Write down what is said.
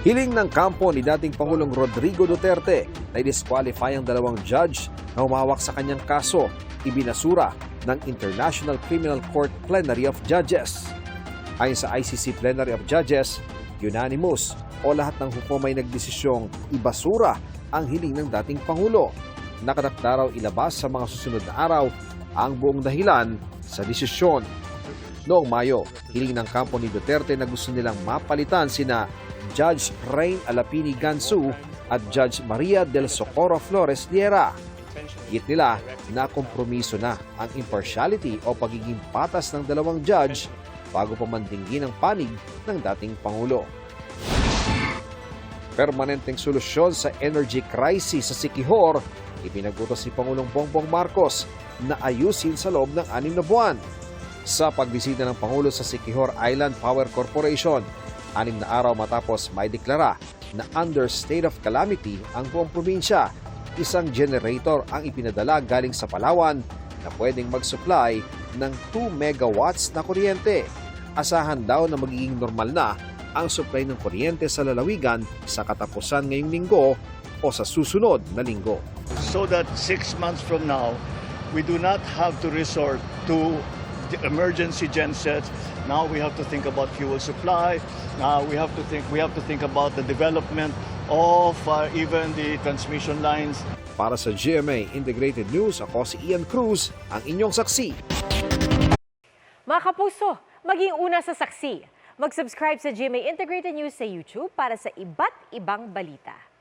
Hiling ng kampo ni dating Pangulong Rodrigo Duterte na i-disqualify ang dalawang judge na humawak sa kanyang kaso, ibinasura ng International Criminal Court Plenary of Judges. Ayon sa ICC Plenary of Judges, unanimous o lahat ng hukom ay nagdesisyong ibasura ang hiling ng dating Pangulo. Nakatakda raw ilabas sa mga susunod na araw ang buong dahilan sa desisyon. Noong Mayo, hiling ng kampo ni Duterte na gusto nilang mapalitan sina Judge Rain Alapini Gansu at Judge Maria del Socorro Flores Liera. Git nila na kompromiso na ang impartiality o pagiging patas ng dalawang judge bago pa mandinggin ang panig ng dating Pangulo. Permanenteng solusyon sa energy crisis sa Siquijor, ipinagutos ni Pangulong Bongbong Marcos na ayusin sa loob ng 6 na buwan. Sa pagbisita ng Pangulo sa Siquijor Island Power Corporation, 6 na araw matapos may deklara na under state of calamity ang buong probinsya, isang generator ang ipinadala galing sa Palawan na pwedeng mag-supply ng 2 megawatts na kuryente. Asahan daw na magiging normal na ang supply ng kuryente sa lalawigan sa katapusan ngayong linggo o sa susunod na linggo. So that 6 months from now, we do not have to resort to the emergency gensets. Now we have to think about fuel supply. Now we have to think about the development of even the transmission lines. Para sa GMA Integrated News, ako si Ian Cruz, ang inyong saksi. Mga kapuso, maging una sa saksi. Mag-subscribe sa GMA Integrated News sa YouTube para sa iba't ibang balita.